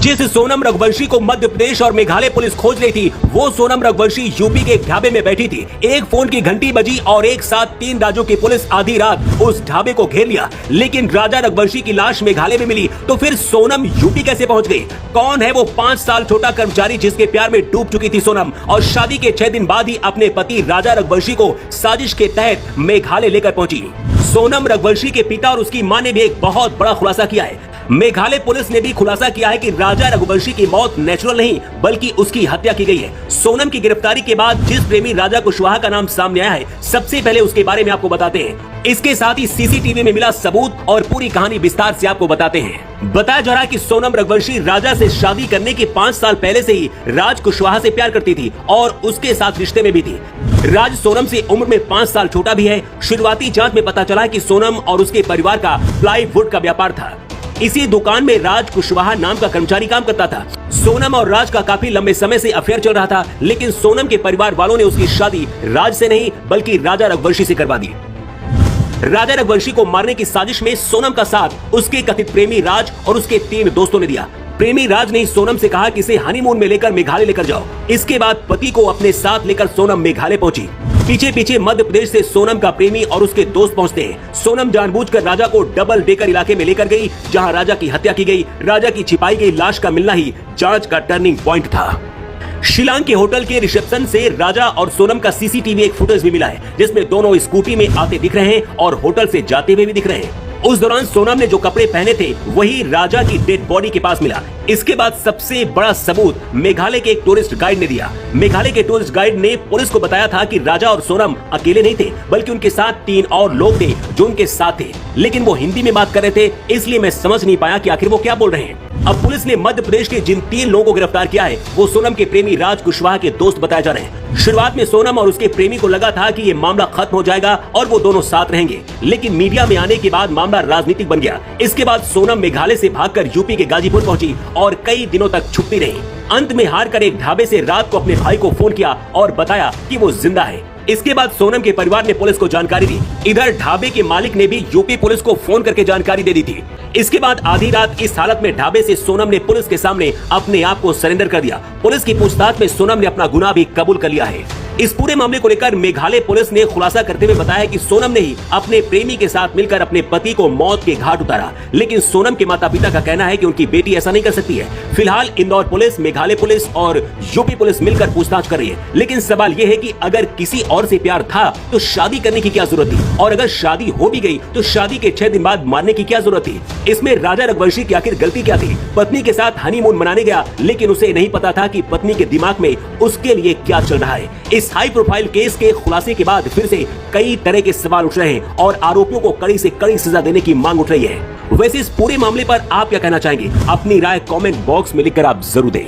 जिस सोनम रघुवंशी को मध्य प्रदेश और मेघालय पुलिस खोज रही थी, वो सोनम रघुवंशी यूपी के एक ढाबे में बैठी थी। एक फोन की घंटी बजी और एक साथ 3 राज्यों की पुलिस आधी रात उस ढाबे को घेर लिया। लेकिन राजा रघुवंशी की लाश मेघालय में मिली, तो फिर सोनम यूपी कैसे पहुंच गई? कौन है वो 5 साल छोटा कर्मचारी जिसके प्यार में डूब चुकी थी सोनम, और शादी के 6 दिन बाद ही अपने पति राजा रघुवंशी को साजिश के तहत मेघालय लेकर पहुंची? सोनम रघुवंशी के पिता और उसकी मां ने भी एक बहुत बड़ा खुलासा किया है। मेघालय पुलिस ने भी खुलासा किया है कि राजा रघुवंशी की मौत नेचुरल नहीं बल्कि उसकी हत्या की गई है। सोनम की गिरफ्तारी के बाद जिस प्रेमी राजा कुशवाहा का नाम सामने आया है, सबसे पहले उसके बारे में आपको बताते हैं। इसके साथ ही सीसीटीवी में मिला सबूत और पूरी कहानी विस्तार से आपको बताते हैं। बताया जा रहा है कि सोनम रघुवंशी राजा से शादी करने के 5 साल पहले से ही राज कुशवाहा से प्यार करती थी और उसके साथ रिश्ते में भी थी। राज सोनम से उम्र में 5 साल छोटा भी है। शुरुआती जांच में पता चला कि सोनम और उसके परिवार का प्लाईवुड का व्यापार था। इसी दुकान में राज कुशवाहा नाम का कर्मचारी काम करता था। सोनम और राज का काफी लंबे समय से अफेयर चल रहा था, लेकिन सोनम के परिवार वालों ने उसकी शादी राज से नहीं बल्कि राजा रघुवंशी से करवा दी। राजा रघुवंशी को मारने की साजिश में सोनम का साथ उसके कथित प्रेमी राज और उसके 3 दोस्तों ने दिया। प्रेमी राज ने सोनम से कहा कि इसे हनीमून में लेकर मेघालय लेकर जाओ। इसके बाद पति को अपने साथ लेकर सोनम मेघालय पहुंची। पीछे पीछे मध्य प्रदेश से सोनम का प्रेमी और उसके दोस्त पहुंचते हैं। सोनम जानबूझकर राजा को डबल डेकर इलाके में लेकर गई, जहां राजा की हत्या की गई। राजा की छिपाई गई लाश का मिलना ही जांच का टर्निंग पॉइंट था। शिलांग के होटल के रिसेप्शन से राजा और सोनम का सीसीटीवी एक फुटेज भी मिला है, जिसमें दोनों स्कूटी में आते दिख रहे हैं और होटल से जाते हुए भी दिख रहे हैं। उस दौरान सोनम ने जो कपड़े पहने थे वही राजा की डेड बॉडी के पास मिला। इसके बाद सबसे बड़ा सबूत मेघालय के एक टूरिस्ट गाइड ने दिया। मेघालय के टूरिस्ट गाइड ने पुलिस को बताया था कि राजा और सोनम अकेले नहीं थे, बल्कि उनके साथ 3 और लोग थे जो उनके साथ थे, लेकिन वो हिंदी में बात कर रहे थे, इसलिए मैं समझ नहीं पाया कि आखिर वो क्या बोल रहे हैं। अब पुलिस ने मध्य प्रदेश के जिन 3 लोगों को गिरफ्तार किया है, वो सोनम के प्रेमी राज कुशवाहा के दोस्त बताए जा रहे हैं। शुरुआत में सोनम और उसके प्रेमी को लगा था कि ये मामला खत्म हो जाएगा और वो दोनों साथ रहेंगे, लेकिन मीडिया में आने के बाद मामला राजनीतिक बन गया। इसके बाद सोनम मेघालय से भागकर यूपी के गाजीपुर पहुंची और कई दिनों तक छुपती रही। अंत में हार कर एक ढाबे से रात को अपने भाई को फोन किया और बताया कि वो जिंदा है। इसके बाद सोनम के परिवार ने पुलिस को जानकारी दी। इधर ढाबे के मालिक ने भी यूपी पुलिस को फोन करके जानकारी दे दी थी। इसके बाद आधी रात इस हालत में ढाबे से सोनम ने पुलिस के सामने अपने आप को सरेंडर कर दिया। पुलिस की पूछताछ में सोनम ने अपना गुनाह भी कबूल कर लिया है। इस पूरे मामले को लेकर मेघालय पुलिस ने खुलासा करते हुए बताया कि सोनम ने ही अपने प्रेमी के साथ मिलकर अपने पति को मौत के घाट उतारा, लेकिन सोनम के माता पिता का कहना है कि उनकी बेटी ऐसा नहीं कर सकती है। फिलहाल इंदौर पुलिस, मेघालय पुलिस और यूपी पुलिस मिलकर पूछताछ कर रही है, लेकिन सवाल ये है कि अगर किसी और से प्यार था तो शादी करने की क्या जरूरत थी, और अगर शादी हो भी गई तो शादी के 6 दिन बाद मारने की क्या जरूरत थी? इसमें राजा रघुवंशी की आखिर गलती क्या थी? पत्नी के साथ हनीमून मनाने गया, लेकिन उसे नहीं पता था कि पत्नी के दिमाग में उसके लिए क्या चल रहा है। इस हाई प्रोफाइल केस के खुलासे के बाद फिर से कई तरह के सवाल उठ रहे हैं और आरोपियों को कड़ी से कड़ी सजा देने की मांग उठ रही है। वैसे इस पूरे मामले पर आप क्या कहना चाहेंगे? अपनी राय कमेंट बॉक्स में लिखकर आप जरूर दें।